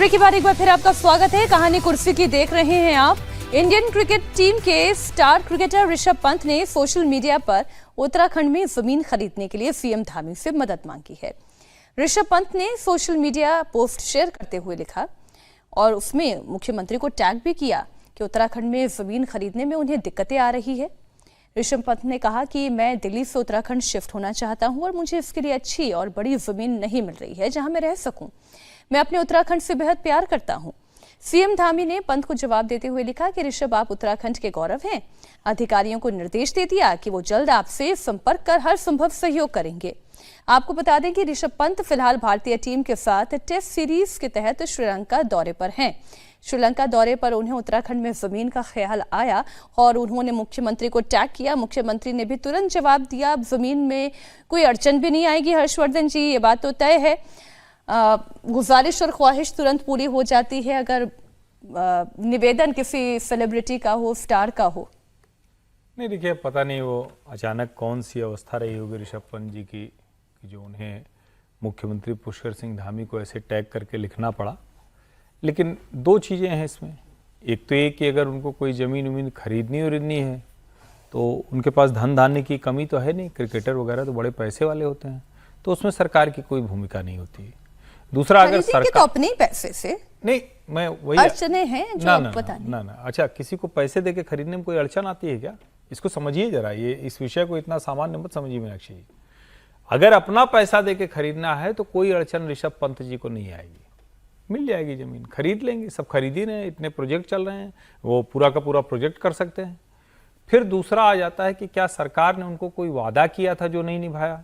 Break के बाद एक बार फिर आपका स्वागत है। कहानी कुर्सी की देख रहे हैं आप। इंडियन क्रिकेट टीम के स्टार क्रिकेटर ऋषभ पंत ने सोशल मीडिया पर उत्तराखंड में जमीन खरीदने के लिए सीएम धामी से मदद मांगी है। ऋषभ पंत ने सोशल मीडिया पोस्ट शेयर करते हुए लिखा और उसमें मुख्यमंत्री को टैग भी किया कि उत्तराखंड में जमीन खरीदने में उन्हें दिक्कतें आ रही है। ऋषभ पंत ने कहा कि मैं दिल्ली से उत्तराखंड शिफ्ट होना चाहता हूं और मुझे इसके लिए अच्छी और बड़ी जमीन नहीं मिल रही है जहां मैं रह सकूं। मैं अपने उत्तराखंड से बेहद प्यार करता हूं। सीएम धामी ने पंत को जवाब देते हुए लिखा कि ऋषभ, आप उत्तराखंड के गौरव हैं। अधिकारियों को निर्देश दे दिया कि वो जल्द आपसे संपर्क कर हर संभव सहयोग करेंगे। आपको बता दें कि ऋषभ पंत फिलहाल भारतीय टीम के साथ टेस्ट सीरीज के तहत श्रीलंका दौरे पर हैं। श्रीलंका दौरे पर उन्हें उत्तराखंड में जमीन का ख्याल आया और उन्होंने मुख्यमंत्री को टैग किया। मुख्यमंत्री ने भी तुरंत जवाब दिया, अब जमीन में कोई अड़चन भी नहीं आएगी हर्षवर्धन जी, ये बात तो तय है। गुजारिश और ख्वाहिश तुरंत पूरी हो जाती है अगर निवेदन किसी सेलिब्रिटी का हो, स्टार का हो। नहीं देखिए, पता नहीं वो अचानक कौन सी अवस्था रही होगी ऋषभ पंत जी की कि जो उन्हें मुख्यमंत्री पुष्कर सिंह धामी को ऐसे टैग करके लिखना पड़ा। लेकिन दो चीज़ें हैं इसमें। एक तो ये कि अगर उनको कोई ज़मीन उमीन खरीदनी उरीदनी है तो उनके पास धन धान्य की कमी तो है नहीं। क्रिकेटर वगैरह तो बड़े पैसे वाले होते हैं, तो उसमें सरकार की कोई भूमिका नहीं होती। दूसरा, अगर सरकार तो अपने पैसे से नहीं, मैं वही अड़चने हैं जो ना, अच्छा, किसी को पैसे देके खरीदने में कोई अड़चन आती है क्या? इसको समझिए जरा, ये इस विषय को इतना सामान्य मत समझिए मीनाक्षी जी। अगर अपना पैसा देके खरीदना है तो कोई अड़चन ऋषभ पंत जी को नहीं आएगी, मिल जाएगी जमीन, खरीद लेंगे। सब खरीद ही रहे हैं, इतने प्रोजेक्ट चल रहे हैं, वो पूरा का पूरा प्रोजेक्ट कर सकते हैं। फिर दूसरा आ जाता है कि क्या सरकार ने उनको कोई वादा किया था जो नहीं निभाया?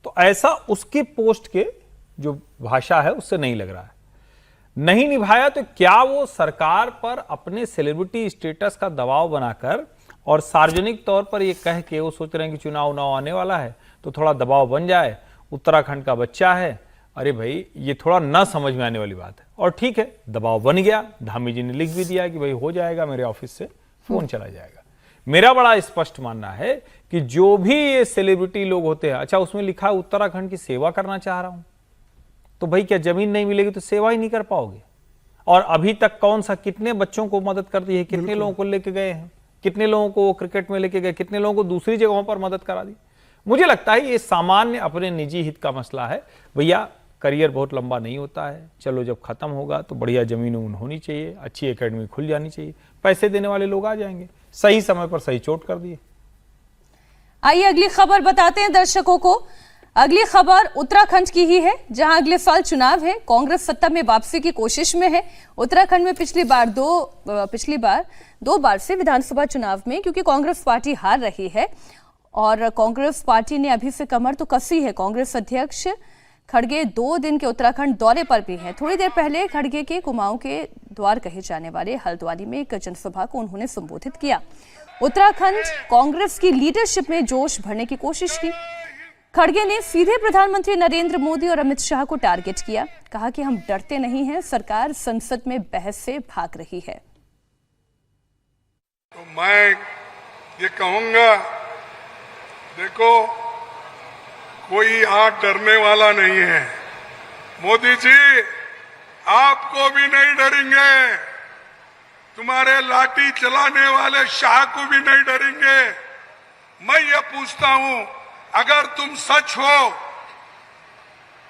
तो ऐसा उसके पोस्ट के जो भाषा है उससे नहीं लग रहा है। नहीं निभाया तो क्या वो सरकार पर अपने सेलिब्रिटी स्टेटस का दबाव बनाकर और सार्वजनिक तौर पर ये कह के वो सोच रहे हैं कि चुनाव उनाव आने वाला है तो थोड़ा दबाव बन जाए, उत्तराखंड का बच्चा है। अरे भाई, ये थोड़ा ना समझ में आने वाली बात है। और ठीक है, दबाव बन गया, धामी जी ने लिख भी दिया कि भाई हो जाएगा, मेरे ऑफिस से फोन चला जाएगा। मेरा बड़ा स्पष्ट मानना है कि जो भी ये सेलिब्रिटी लोग होते हैं, अच्छा उसमें लिखा है उत्तराखंड की सेवा करना चाह रहा हूं, तो भाई क्या जमीन नहीं मिलेगी तो सेवा ही नहीं कर पाओगे? और अभी तक कौन सा, कितने बच्चों को मदद कर दी है, कितने लोगों को लेके गए हैं, कितने लोगों को क्रिकेट में लेके गए, कितने लोगों को दूसरी जगहों पर मदद करा दी। मुझे लगता है ये सामान्य अपने निजी हित का मसला है। भैया, करियर बहुत लंबा नहीं होता है, चलो जब खत्म होगा तो बढ़िया जमीन उन होनी चाहिए, अच्छी एकेडमी खुल जानी चाहिए, पैसे देने वाले लोग आ जाएंगे। सही समय पर सही चोट कर दिए। आइए अगली खबर बताते हैं दर्शकों को। अगली खबर उत्तराखंड की ही है, जहां अगले साल चुनाव है। कांग्रेस सत्ता में वापसी की कोशिश में है। उत्तराखंड में पिछली बार दो बार से विधानसभा चुनाव में क्योंकि कांग्रेस पार्टी हार रही है और कांग्रेस पार्टी ने अभी से कमर तो कसी है। कांग्रेस अध्यक्ष खड़गे 2 दिन के उत्तराखंड दौरे पर भी हैं। थोड़ी देर पहले खड़गे के कुमाऊं के द्वार कहे जाने वाले हल्द्वानी में एक जनसभा को उन्होंने संबोधित किया। उत्तराखंड कांग्रेस की लीडरशिप में जोश भरने की कोशिश की। खड़गे ने सीधे प्रधानमंत्री नरेंद्र मोदी और अमित शाह को टारगेट किया। कहा कि हम डरते नहीं हैं, सरकार संसद में बहस से भाग रही है। तो मैं ये कहूंगा, देखो कोई आज डरने वाला नहीं है। मोदी जी आपको भी नहीं डरेंगे, तुम्हारे लाठी चलाने वाले शाह को भी नहीं डरेंगे। मैं ये पूछता हूं, अगर तुम सच हो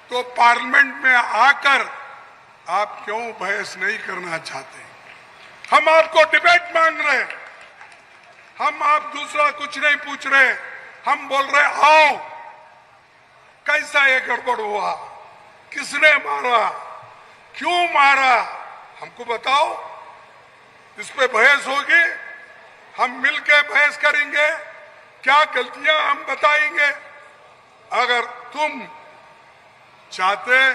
तो पार्लियामेंट में आकर आप क्यों बहस नहीं करना चाहते? हम आपको डिबेट मांग रहे हैं, हम आप दूसरा कुछ नहीं पूछ रहे। हम बोल रहे आओ, कैसा ये गड़बड़ हुआ, किसने मारा, क्यों मारा, हमको बताओ। इस पे बहस होगी, हम मिलकर बहस करेंगे, क्या गलतियां हम बताएंगे। अगर तुम चाहते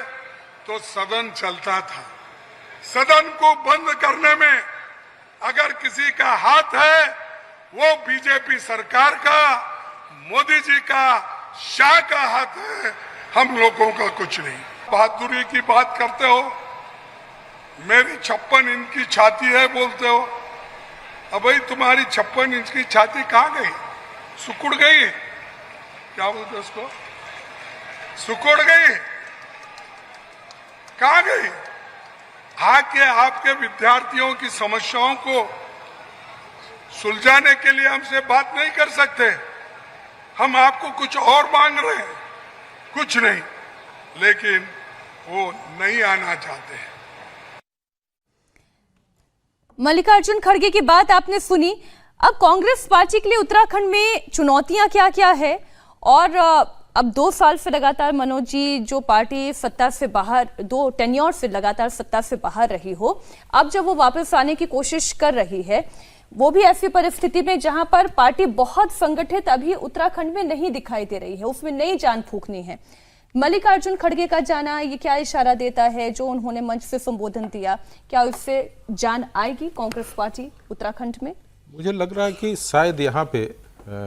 तो सदन चलता था। सदन को बंद करने में अगर किसी का हाथ है वो बीजेपी सरकार का, मोदी जी का, शाह का हाथ है, हम लोगों का कुछ नहीं। बहादुरी की बात करते हो, मेरी 56 इंच की छाती है बोलते हो। अब भाई तुम्हारी 56 इंच की छाती कहाँ गई? सुकुड़ गई? क्या बोलते उसको? सुकुड़ गई? कहाँ गई? आके आपके विद्यार्थियों की समस्याओं को सुलझाने के लिए हमसे बात नहीं कर सकते। हम आपको कुछ और मांग रहे हैं, कुछ नहीं, लेकिन वो नहीं आना चाहते हैं। मल्लिकार्जुन खड़गे की बात आपने सुनी। अब कांग्रेस पार्टी के लिए उत्तराखंड में चुनौतियां क्या क्या है, और अब 2 साल से लगातार मनोज जी जो पार्टी सत्ता से बाहर, 2 टेन्योर से लगातार सत्ता से बाहर रही हो, अब जब वो वापस आने की कोशिश कर रही है, वो भी ऐसी परिस्थिति में जहां पर पार्टी बहुत संगठित अभी उत्तराखंड में नहीं दिखाई दे रही है, उसमें नई जान फूंकनी है। मल्लिकार्जुन खड़गे का जाना ये क्या इशारा देता है? जो उन्होंने मंच से संबोधन दिया, क्या उससे जान आएगी कांग्रेस पार्टी उत्तराखंड में? मुझे लग रहा है कि शायद यहाँ पे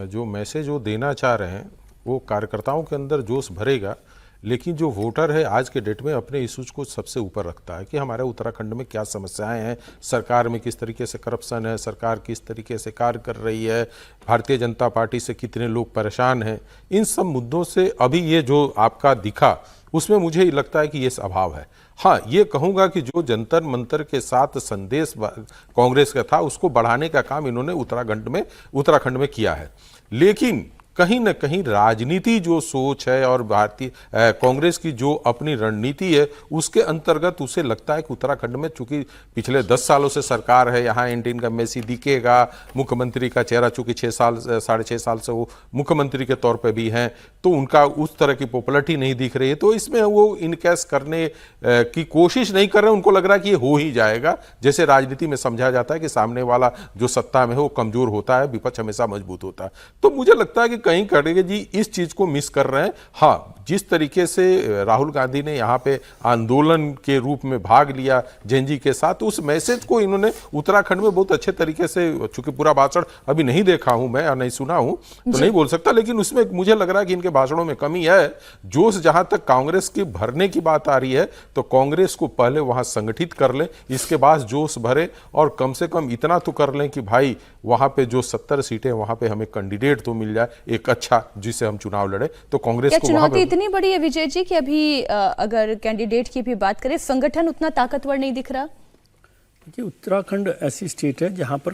जो मैसेज वो देना चाह रहे हैं वो कार्यकर्ताओं के अंदर जोश भरेगा, लेकिन जो वोटर है आज के डेट में अपने इश्यूज को सबसे ऊपर रखता है कि हमारे उत्तराखंड में क्या समस्याएं हैं, सरकार में किस तरीके से करप्शन है, सरकार किस तरीके से कार्य कर रही है, भारतीय जनता पार्टी से कितने लोग परेशान हैं। इन सब मुद्दों से अभी ये जो आपका दिखा उसमें मुझे लगता है कि ये अभाव है। हाँ, ये कहूँगा कि जो जंतर मंतर के साथ संदेश कांग्रेस का था उसको बढ़ाने का काम इन्होंने उत्तराखंड में किया है, लेकिन कहीं न कहीं राजनीति जो सोच है और भारतीय कांग्रेस की जो अपनी रणनीति है उसके अंतर्गत उसे लगता है कि उत्तराखंड में चूंकि पिछले 10 सालों से सरकार है, यहाँ एंटी इनकम्बेंसी दिखेगा, मुख्यमंत्री का चेहरा चूंकि 6.5 साल से वो मुख्यमंत्री के तौर पे भी हैं, तो उनका उस तरह की पॉपुलरिटी नहीं दिख रही है, तो इसमें वो इनकैश करने की कोशिश नहीं कर रहे। उनको लग रहा है कि ये हो ही जाएगा। जैसे राजनीति में समझा जाता है कि सामने वाला जो सत्ता में है वो कमजोर होता है, विपक्ष हमेशा मजबूत होता है। तो मुझे लगता है कि कहीं खड़गे जी इस चीज को मिस कर रहे हैं। हाँ, जिस तरीके से राहुल गांधी ने यहाँ पे आंदोलन के रूप में भाग लिया जेएनजी के साथ, उस मैसेज को इन्होंने उत्तराखंड में बहुत अच्छे तरीके से, चूंकि पूरा भाषण अभी नहीं देखा हूं मैं और नहीं सुना हूं तो नहीं बोल सकता, लेकिन उसमें मुझे लग रहा है कि इनके भाषणों में कमी है। जोश जहां तक कांग्रेस की भरने की बात आ रही है तो कांग्रेस को पहले वहां संगठित कर ले, इसके बाद जोश भरे और कम से कम इतना तो कर लें कि भाई वहां पे जो 70 सीटें वहां पे हमें कैंडिडेट तो मिल जाए एक अच्छा, जिससे हम चुनाव लड़े। तो कांग्रेस को चुनौती इतनी बड़ी है विजय जी कि अभी अगर कैंडिडेट की भी बात करें, संगठन उतना ताकतवर नहीं दिख रहा। देखिए, उत्तराखंड ऐसी स्टेट है जहां पर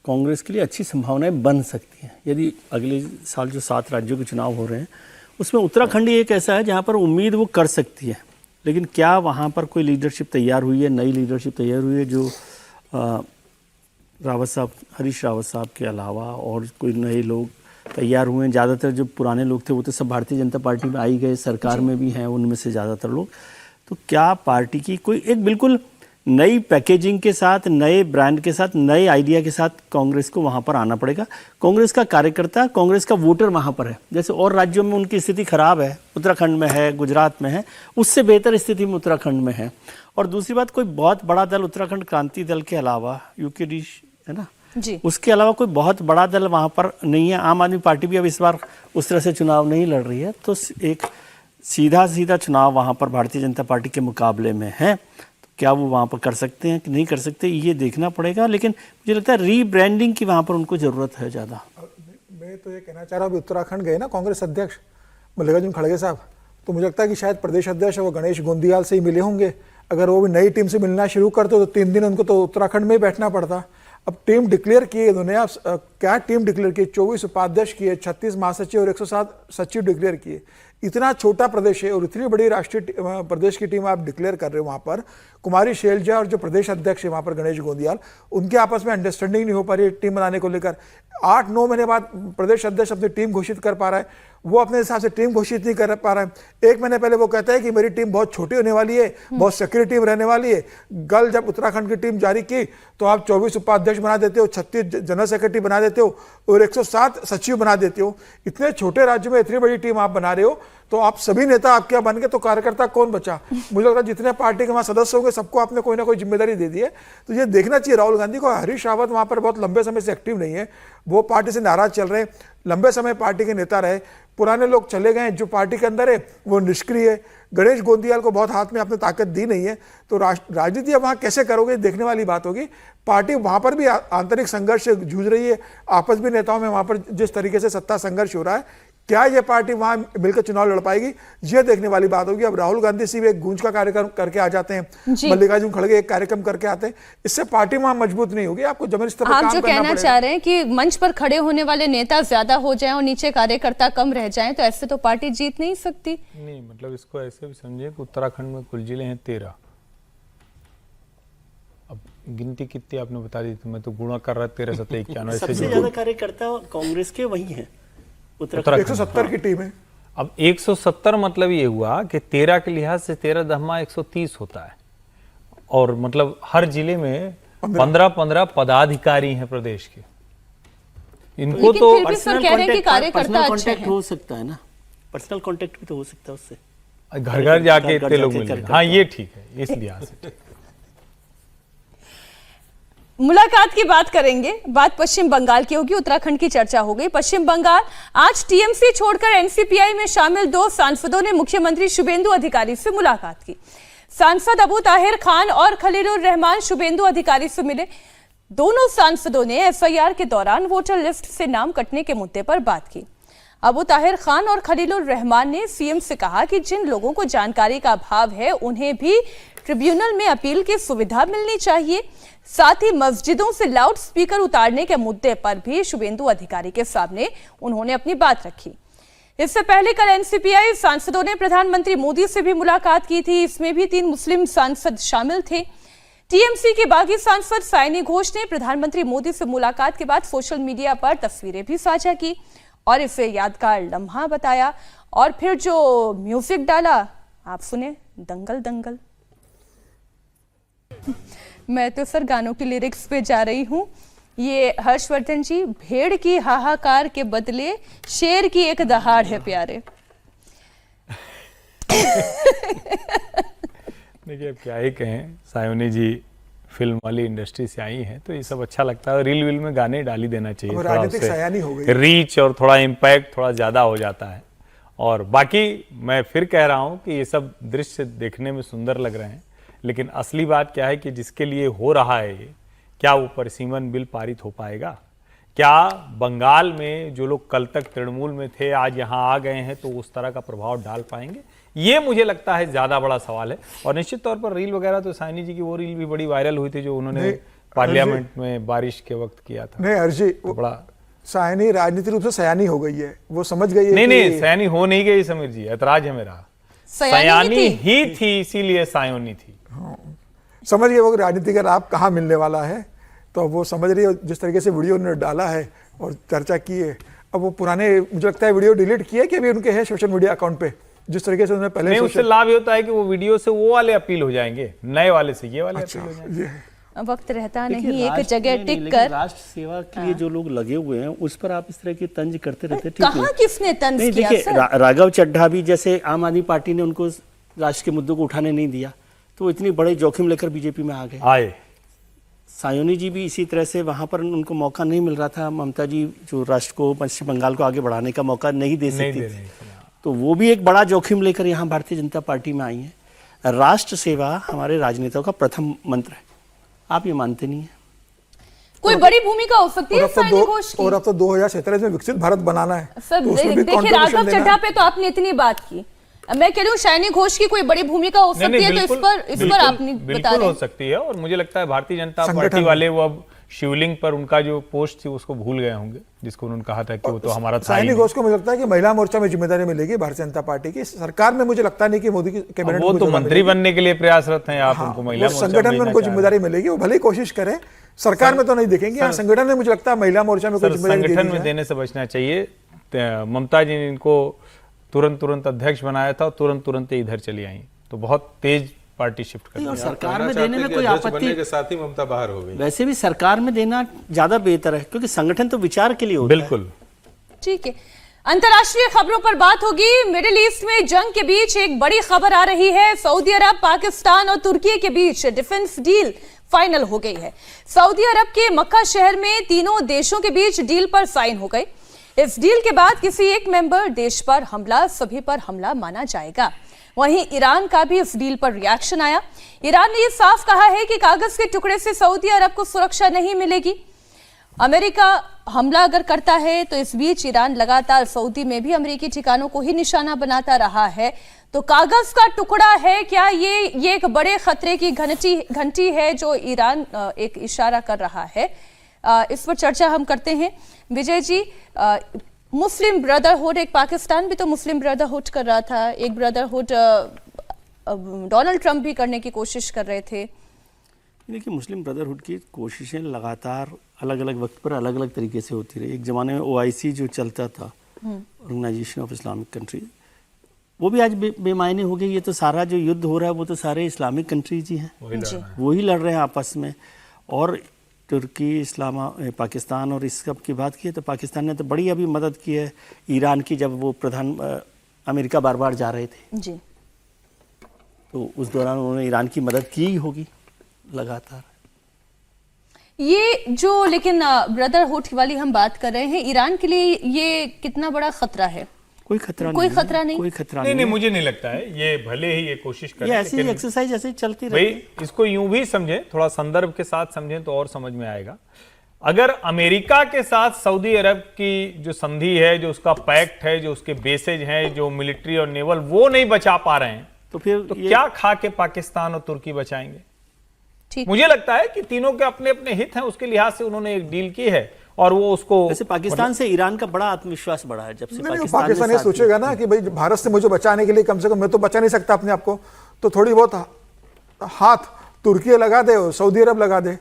कांग्रेस के लिए अच्छी संभावनाएं बन सकती हैं। यदि अगले साल जो 7 राज्यों के चुनाव हो रहे हैं उसमें उत्तराखंड ही एक ऐसा है जहां पर उम्मीद वो कर सकती है, लेकिन क्या वहां पर कोई लीडरशिप तैयार हुई है, नई लीडरशिप तैयार हुई है जो रावत साहब, हरीश रावत साहब के अलावा और कोई नए लोग तैयार हुए हैं? ज़्यादातर जो पुराने लोग थे वो तो सब भारतीय जनता पार्टी में आई गए, सरकार में भी हैं उनमें से ज़्यादातर लोग। तो क्या पार्टी की कोई एक बिल्कुल नई पैकेजिंग के साथ, नए ब्रांड के साथ, नए आइडिया के साथ कांग्रेस को वहाँ पर आना पड़ेगा। कांग्रेस का कार्यकर्ता, कांग्रेस का वोटर वहाँ पर है। जैसे और राज्यों में उनकी स्थिति खराब है, उत्तराखंड में है, गुजरात में है, उससे बेहतर स्थिति में उत्तराखंड में है। और दूसरी बात, कोई बहुत बड़ा दल उत्तराखंड क्रांति दल के अलावा, यूकेडी है ना जी, उसके अलावा कोई बहुत बड़ा दल वहाँ पर नहीं है। आम आदमी पार्टी भी अब इस बार उस तरह से चुनाव नहीं लड़ रही है, तो एक सीधा चुनाव वहाँ पर भारतीय जनता पार्टी के मुकाबले में है। तो क्या वो वहाँ पर कर सकते हैं कि नहीं कर सकते, ये देखना पड़ेगा। लेकिन मुझे लगता है रीब्रांडिंग की वहाँ पर उनको ज़रूरत है ज़्यादा। मैं तो ये कहना चाह रहा हूँ, उत्तराखंड गए ना कांग्रेस अध्यक्ष मल्लिकार्जुन खड़गे साहब, तो मुझे लगता है कि शायद प्रदेश अध्यक्ष वो गणेश गोंदियाल से ही मिले होंगे। अगर वो भी नई टीम से मिलना शुरू करते तो 3 दिन उनको तो उत्तराखंड में ही बैठना पड़ता। अब टीम डिक्लेयर किए इन्होंने, आप क्या टीम डिक्लेयर की, 24 उपाध्यक्ष किए, 36 महासचिव और 107 सचिव डिक्लेयर किए। इतना छोटा प्रदेश है और इतनी बड़ी राष्ट्रीय प्रदेश की टीम आप डिक्लेयर कर रहे हो। वहाँ पर कुमारी शैलजा और जो प्रदेश अध्यक्ष है वहाँ पर गणेश गोंदियाल, उनके आपस में अंडरस्टैंडिंग नहीं हो पा रही है टीम बनाने को लेकर। 8-9 महीने बाद प्रदेश अध्यक्ष अपनी टीम घोषित कर पा रहा है, वो अपने हिसाब से टीम घोषित नहीं कर पा रहा है। 1 महीने पहले वो कहता है कि मेरी टीम बहुत छोटी होने वाली है, बहुत सक्रिय टीम रहने वाली है। कल जब उत्तराखंड की टीम जारी की तो आप 24 उपाध्यक्ष बना देते हो, 36 जनरल सेक्रेटरी बना देते हो और 107 सचिव बना देते हो। इतने छोटे राज्य में इतनी बड़ी टीम आप बना रहे हो, तो आप सभी नेता आपके बन गए तो कार्यकर्ता कौन बचा? मुझे लगता है जितने पार्टी के वहाँ सदस्य होंगे सबको आपने कोई ना कोई जिम्मेदारी दे दी है। तो ये देखना चाहिए राहुल गांधी को। हरीश रावत वहाँ पर बहुत लंबे समय से एक्टिव नहीं है, वो पार्टी से नाराज चल रहे हैं। लंबे समय पार्टी के नेता रहे, पुराने लोग चले गए, जो पार्टी के अंदर है वो निष्क्रिय है। गणेश गोंदियाल को बहुत हाथ में आपने ताकत दी नहीं है, तो राजनीति अब वहाँ कैसे करोगे देखने वाली बात होगी। पार्टी वहाँ पर भी आंतरिक संघर्ष से जूझ रही है, आपस में नेताओं में वहाँ पर जिस तरीके से सत्ता संघर्ष हो रहा है, क्या ये पार्टी वहां मिलकर चुनाव लड़ पाएगी, ये देखने वाली बात होगी। अब राहुल गांधी सिर्फ एक गूंज का कार्यक्रम करके आ जाते हैं, मल्लिकार्जुन खड़गे एक कार्यक्रम करके आते हैं, इससे पार्टी वहां मजबूत नहीं होगी। आपको जमीनी स्तर पर काम आप जो करना कहना चाह रहे हैं कि मंच पर खड़े होने वाले नेता ज्यादा हो जाएं और नीचे कार्यकर्ता कम रह जाएं, तो ऐसे तो पार्टी जीत नहीं सकती। नहीं, मतलब इसको ऐसे भी समझिए कि उत्तराखंड में कुल जिले हैं 13। अब गिनती कितनी आपने बता दी थी, मैं तो गुणा कर रहा 13 7 91 सबसे ज्यादा कार्यकर्ता कांग्रेस के वही हैं उत्तराखंड। 170 की टीम है। अब 170 मतलब ये हुआ कि 13 के लिहाज से 13 130 होता है, और मतलब हर जिले में 15 पदाधिकारी हैं प्रदेश के। इनको लेकिन तो फिर भी सर कह रहे हैं कि कार्यकर्ता अच्छे हैं। हो सकता है ना, पर्सनल कांटेक्ट भी तो हो सकता है उससे, घर घर जाके इतने लोग मिल करके। हाँ, ये ठीक है, इस लिहाज से। मुलाकात की बात करेंगे, बात पश्चिम बंगाल की होगी। उत्तराखंड की चर्चा हो गई। पश्चिम बंगाल, आज टीएमसी छोड़कर एनसीपीआई में शामिल 2 सांसदों ने मुख्यमंत्री शुभेंदु अधिकारी से मुलाकात की। सांसद अबू ताहिर खान और खलीलुर रहमान शुभेंदु अधिकारी से मिले। दोनों सांसदों ने एफआईआर के दौरान वोटर लिस्ट से नाम कटने के मुद्दे पर बात की। अबू ताहिर खान और खलीलुर रहमान ने सीएम से कहा कि जिन लोगों को जानकारी का अभाव है उन्हें भी ट्रिब्यूनल में अपील की सुविधा मिलनी चाहिए। साथ ही मस्जिदों से लाउड स्पीकर उतारने के मुद्दे पर भी शुभेंदु अधिकारी के सामने उन्होंने अपनी बात रखी। इससे पहले कल एनसीपीआई सांसदों ने प्रधानमंत्री मोदी से भी मुलाकात की थी। इसमें भी 3 मुस्लिम सांसद शामिल थे। टीएमसी के बागी सांसद सायनी घोष ने प्रधानमंत्री मोदी से मुलाकात के बाद सोशल मीडिया पर तस्वीरें भी साझा की और इसे यादगार लम्हा बताया। और फिर जो म्यूजिक डाला, आप सुने, दंगल दंगल। मैं तो सर गानों की लिरिक्स पे जा रही हूँ। ये हर्षवर्धन जी, भेड़ की हाहाकार के बदले शेर की एक दहाड़ है प्यारे। देखिए, अब क्या ही कहें, सायोनी जी फिल्म वाली इंडस्ट्री से आई हैं, तो ये सब अच्छा लगता है। रील वील में गाने डाल ही देना चाहिए, थोड़ा उससे रीच और थोड़ा इम्पैक्ट थोड़ा ज़्यादा हो जाता है। और बाकी मैं फिर कह रहा हूँ कि ये सब दृश्य देखने में सुंदर लग रहे हैं, लेकिन असली बात क्या है कि जिसके लिए हो रहा है ये, क्या वो परिसीमन बिल पारित हो पाएगा? क्या बंगाल में जो लोग कल तक तृणमूल में थे आज यहाँ आ गए हैं तो उस तरह का प्रभाव डाल पाएंगे? ये मुझे लगता है ज्यादा बड़ा सवाल है। और निश्चित तौर पर रील वगैरह, तो साइनी जी की वो रील भी बड़ी वायरल हुई थी जो उन्होंने पार्लियामेंट में बारिश के वक्त किया था। नहीं अर्जी, तो बड़ा सायनी राजनीतिक रूप से सयानी हो गई है, वो समझ गई है। नहीं, सयानी हो नहीं गई समीर जी, ऐतराज है मेरा। सयानी ही थी, इसीलिए सायोनी थी। समझ गए वो राजनीति का लाभ कहाँ मिलने वाला है, तो वो समझ रही है। जिस तरीके से वीडियो उन्होंने डाला है और चर्चा की है, अब वो पुराने, मुझे लगता है वीडियो डिलीट किए कि अभी उनके है सोशल मीडिया अकाउंट पे, जिस तरीके से उन्होंने पहले। नहीं, उससे लाभ ये होता है कि वो वीडियो से वो वाले अपील हो जाएंगे, नए वाले से ये वाले अपील हो जाएंगे। वक्त रहता नहीं एक जगह टिक कर। राष्ट्र सेवा के लिए जो लोग लगे हुए हैं उस पर आप इस तरह की तंज करते रहते हैं। कहाँ किसने तंज किया? देखिए, राघव चड्ढा भी, जैसे आम आदमी पार्टी ने उनको राष्ट्र के मुद्दों को उठाने नहीं दिया तो इतनी बड़े जोखिम लेकर बीजेपी में आ गए। सायोनी जी भी इसी तरह से, वहां पर उनको मौका नहीं मिल रहा था। ममता जी जो राष्ट्र को, पश्चिम बंगाल को आगे बढ़ाने का मौका नहीं दे सकती, तो वो भी एक बड़ा जोखिम लेकर यहाँ भारतीय जनता पार्टी में आई है। राष्ट्र सेवा हमारे राजनेताओं का प्रथम मंत्र है, आप ये मानते नहीं है? कोई बड़ी भूमिका हो सकती है सायनी घोष की। और अब तो 2047 में विकसित भारत बनाना है। सर देखिए, राघव चड्ढा पे तो आपने इतनी बात की, मैं कह रही हूँ सायनी घोष की कोई बड़ी भूमिका हो सकती है, तो इस पर आपने बता बिल्कुल हो सकती है। और मुझे लगता है भारतीय जनता पार्टी वाले वो अब शिवलिंग पर उनका जो पोस्ट थी उसको भूल गए होंगे, जिसको उन्होंने कहा था कि वो तो हमारा था। सायनी घोष को मुझे लगता है कि महिला मोर्चा में जिम्मेदारी मिलेगी भारतीय जनता पार्टी की सरकार में। मुझे लगता नहीं कि मोदी की कैबिनेट, वो तो मंत्री बनने के लिए प्रयासरत हैं, आप उनको महिला मोर्चा संगठन में उनको जिम्मेदारी मिलेगी, वो भले ही कोशिश करें, सरकार में तो नहीं देखेंगे। संगठन में मुझे लगता है महिला मोर्चा में संगठन में देने से बचना चाहिए। ममता जी ने इनको तुरंत अध्यक्ष बनाया था और तुरंत इधर चली आई, तो बहुत तेज पार्टी शिफ्ट कर दी। सरकार में देने में कोई आपत्ति के साथ ही ममता बाहर हो गई। वैसे भी सरकार में देना ज्यादा बेहतर है, क्योंकि संगठन तो विचार के लिए होता है। बिल्कुल ठीक है। अंतर्राष्ट्रीय खबरों पर बात होगी। मिडिल ईस्ट में जंग के बीच एक बड़ी खबर आ रही है। सऊदी अरब, पाकिस्तान और तुर्की के बीच डिफेंस डील फाइनल हो गई है। सऊदी अरब के मक्का शहर में तीनों देशों के बीच डील पर साइन हो गई। इस डील के बाद किसी एक मेंबर देश पर हमला सभी पर हमला माना जाएगा। वहीं ईरान का भी इस डील पर रिएक्शन आया। ईरान ने यह साफ कहा है कि कागज के टुकड़े से सऊदी अरब को सुरक्षा नहीं मिलेगी। अमेरिका हमला अगर करता है तो इस बीच ईरान लगातार सऊदी में भी अमेरिकी ठिकानों को ही निशाना बनाता रहा है। तो कागज का टुकड़ा है क्या ये एक बड़े खतरे की घंटी है जो ईरान एक इशारा कर रहा है? इस पर चर्चा हम करते हैं। विजय जी, मुस्लिम ब्रदरहुड, एक पाकिस्तान भी तो मुस्लिम ब्रदरहुड कर रहा था, एक ब्रदरहुड डोनाल्ड ट्रंप भी करने की कोशिश कर रहे थे। देखिए, मुस्लिम ब्रदरहुड की कोशिशें लगातार अलग अलग वक्त पर अलग अलग तरीके से होती रही। एक ज़माने में OIC जो चलता था, ऑर्गेनाइजेशन ऑफ इस्लामिक कंट्री, वो भी आज बेमायने हो गई। ये तो सारा जो युद्ध हो रहा है वो तो सारे इस्लामिक कंट्रीज ही हैं, वही लड़ रहे हैं आपस में। और तुर्की, पाकिस्तान और इस सब की बात की है तो पाकिस्तान ने तो बड़ी अभी मदद की है ईरान की, जब वो अमेरिका बार बार जा रहे थे जी, तो उस दौरान उन्होंने ईरान की मदद की ही होगी लगातार। ये जो लेकिन ब्रदरहुड वाली हम बात कर रहे हैं, ईरान के लिए ये कितना बड़ा खतरा है? कोई खतरा कोई नहीं, खतरा नहीं, कोई खतरा नहीं, मुझे नहीं लगता है। ये भले ही ये कोशिश करें, ये ऐसी एक्सरसाइज ऐसे ही चलती भाई रहती। इसको यूं भी समझें, थोड़ा संदर्भ के साथ समझें तो और समझ में आएगा। अगर अमेरिका के साथ सऊदी अरब की जो संधि है, जो उसका पैक्ट है, जो उसके बेसेज हैं, जो मिलिट्री और नेवल वो नहीं बचा पा रहे हैं, तो फिर तो क्या खा के पाकिस्तान और तुर्की बचाएंगे? ठीक। मुझे लगता है कि तीनों के अपने अपने हित हैं, उसके लिहाज से उन्होंने एक डील की है और वो उसको। वैसे पाकिस्तान से ईरान का बड़ा आत्मविश्वास बढ़ा है जब से पाकिस्तान ये सोचेगा ना कि भाई भारत से मुझे बचाने के लिए, कम से कम मैं तो बचा नहीं सकता अपने आप को, तो थोड़ी बहुत हाथ तुर्की लगा दे और सऊदी अरब लगा दे।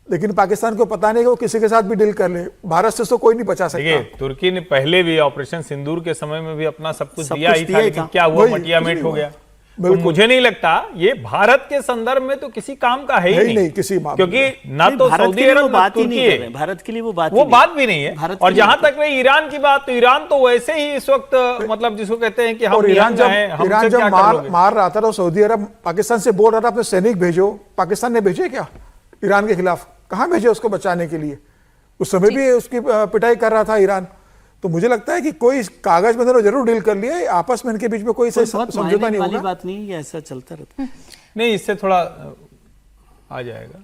लेकिन पाकिस्तान को पता नहीं कि वो किसी के साथ भी डील कर ले, भारत से तो कोई नहीं बचा सकता। देखिए, तुर्की ने पहले भी ऑपरेशन सिंदूर के समय में भी अपना सब कुछ दिया ही था, लेकिन क्या हुआ, मटिया मेट हो गया। तो मुझे नहीं लगता ये भारत के संदर्भ में तो किसी काम का है ही नहीं किसी क्योंकि ना तो सऊदी अरब ना तुर्की है, भारत के लिए वो बात भी नहीं है। और जहां तक रही ईरान की बात, तो ईरान तो वैसे ही इस वक्त मतलब जिसको कहते हैं कि हम ईरान जब मार रहा था तो सऊदी अरब पाकिस्तान से बोल रहा था अपने सैनिक भेजो। पाकिस्तान ने भेजे क्या ईरान के खिलाफ? कहां भेजे उसको बचाने के लिए? उस समय भी उसकी पिटाई कर रहा था ईरान। तो मुझे लगता है कि कोई कागज में तो जरूर डील कर लिया, आपस में इनके बीच में कोई समझौता नहीं होगा। बात नहीं है, ऐसा चलता रहता है। नहीं, इससे थोड़ा आ जाएगा।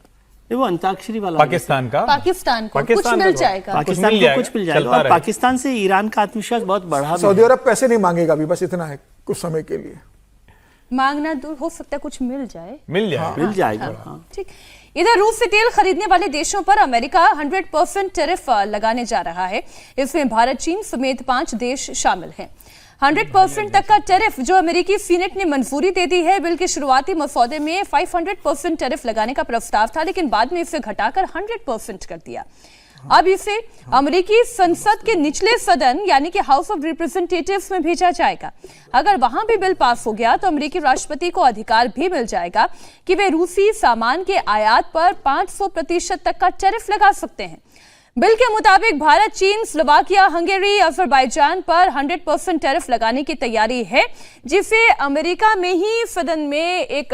वो अंताक्षरी वाला पाकिस्तान को कुछ मिल जाएगा, पाकिस्तान को कुछ मिल जाएगा। और पाकिस्तान से ईरान का आत्मविश्वास बहुत बढ़ा। सऊदी अरब पैसे नहीं मांगेगा अभी, बस इतना है, कुछ समय के लिए मांगना दूर, हो सकता है कुछ मिल जाएगा। ठीक। इधर रूस से तेल खरीदने वाले देशों पर अमेरिका 100% टैरिफ लगाने जा रहा है। इसमें भारत, चीन समेत 5 देश शामिल हैं। 100% तक का टैरिफ जो अमेरिकी सीनेट ने मंजूरी दे दी है। बिल के शुरुआती मसौदे में 500% टैरिफ लगाने का प्रस्ताव था, लेकिन बाद में इसे घटाकर 100% कर दिया। अब इसे अमेरिकी संसद के निचले सदन यानी कि हाउस ऑफ रिप्रेजेंटेटिव्स में भेजा जाएगा। अगर वहां भी बिल पास हो गया तो अमेरिकी राष्ट्रपति को अधिकार भी मिल जाएगा कि वे रूसी सामान के आयात पर 500% तक का टैरिफ लगा सकते हैं। बिल के मुताबिक भारत, चीन, स्लोवाकिया, हंगेरी, अजरबैजान पर 100% टैरिफ लगाने की तैयारी है, जिसे अमेरिका में ही सदन में एक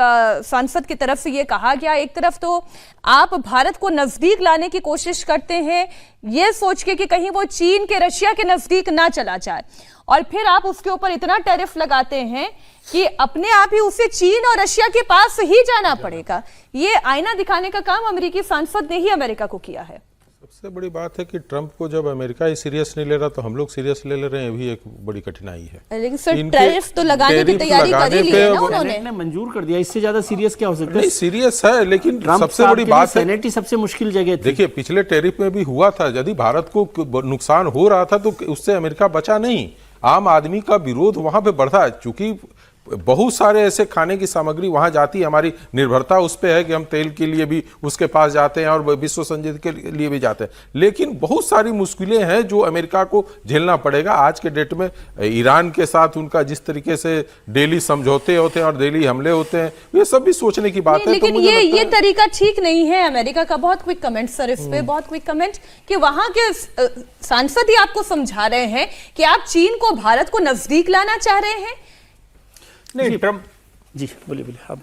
सांसद की तरफ से ये कहा गया। एक तरफ तो आप भारत को नजदीक लाने की कोशिश करते हैं ये सोच के कि कहीं वो चीन के, रशिया के नजदीक ना चला जाए, और फिर आप उसके ऊपर इतना टैरिफ लगाते हैं कि अपने आप ही उसे चीन और रशिया के पास ही जाना पड़ेगा। ये आईना दिखाने का काम अमेरिकी सांसद ने ही अमेरिका को किया है। सबसे बड़ी बात है कि ट्रंप को जब अमेरिका ही सीरियस नहीं ले रहा तो हम लोग सीरियस ले रहे हैं, ये भी एक बड़ी कठिनाई है। लेकिन सर टैरिफ तो लगाने की तैयारी कर ही ली है ना उन्होंने, मंजूर कर दिया। इससे ज्यादा सीरियस क्या हो सकता है? नहीं, सीरियस है, लेकिन सबसे बड़ी बात है सेनेट ही सबसे मुश्किल जगह थी। देखिए, पिछले टैरिफ में भी हुआ था, यदि भारत को नुकसान हो रहा था तो उससे अमेरिका बचा नहीं। आम आदमी का विरोध वहां पे बढ़ा, चूंकि बहुत सारे ऐसे खाने की सामग्री वहां जाती है। हमारी निर्भरता उस पे है कि हम तेल के लिए भी उसके पास जाते हैं और विश्व संजीत के लिए भी जाते हैं, लेकिन बहुत सारी मुश्किलें हैं जो अमेरिका को झेलना पड़ेगा। आज के डेट में ईरान के साथ उनका जिस तरीके से डेली समझौते होते हैं और डेली हमले होते हैं, ये सब भी सोचने की बात है। लेकिन ये तरीका ठीक नहीं है अमेरिका का। बहुत क्विक कमेंट सर इस पे, बहुत क्विक कमेंट कि वहां के सांसद ही आपको समझा रहे हैं कि आप चीन को, भारत को नजदीक लाना चाह रहे हैं। नहीं, ट्रंप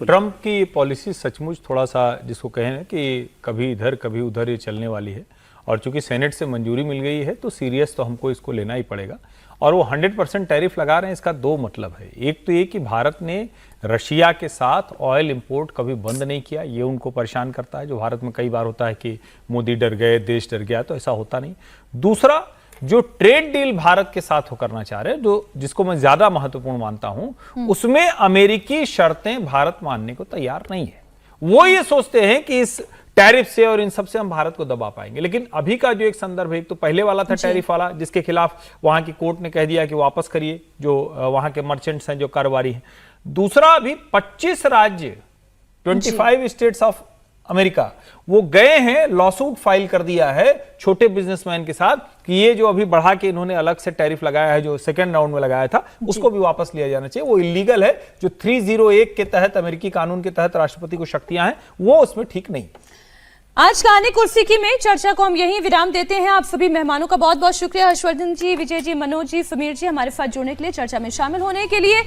ट्रंप की पॉलिसी सचमुच थोड़ा सा जिसको कहें कि कभी इधर कभी उधर ये चलने वाली है। और चूंकि सेनेट से मंजूरी मिल गई है तो सीरियस तो हमको इसको लेना ही पड़ेगा। और वो 100% टैरिफ लगा रहे हैं, इसका दो मतलब है। एक तो ये कि भारत ने रशिया के साथ ऑयल इंपोर्ट कभी बंद नहीं किया, ये उनको परेशान करता है। जो भारत में कई बार होता है कि मोदी डर गए, देश डर गया, तो ऐसा होता नहीं। दूसरा, जो ट्रेड डील भारत के साथ हो करना चाह रहे हैं, जो जिसको मैं ज्यादा महत्वपूर्ण मानता हूं, उसमें अमेरिकी शर्तें भारत मानने को तैयार नहीं है। वो ये सोचते हैं कि इस टैरिफ से और इन सब से हम भारत को दबा पाएंगे। लेकिन अभी का जो एक संदर्भ है, एक तो पहले वाला था टैरिफ वाला, जिसके खिलाफ वहां की कोर्ट ने कह दिया कि वापस करिए, जो वहां के मर्चेंट्स हैं, जो कारोबारी हैं। दूसरा, अभी 25 राज्य 25 स्टेट्स ऑफ अमेरिका वो गए हैं, लॉसूट फाइल कर दिया है छोटे बिजनेसमैन के साथ कि ये जो अभी बढ़ा के इन्होंने अलग से टैरिफ लगाया है, जो सेकंड राउंड में लगाया था, उसको भी वापस लिया जाना चाहिए। वो इलीगल है। जो 301 के तहत, अमेरिकी कानून के तहत राष्ट्रपति को शक्तियां हैं, वो उसमें ठीक नहीं। आज कहानी कुर्सी की में चर्चा को हम यहीं विराम देते हैं। आप सभी मेहमानों का बहुत बहुत शुक्रिया, हर्षवर्धन जी, विजय जी, मनोज जी, समीर जी, हमारे साथ जुड़ने के लिए, चर्चा में शामिल होने के लिए।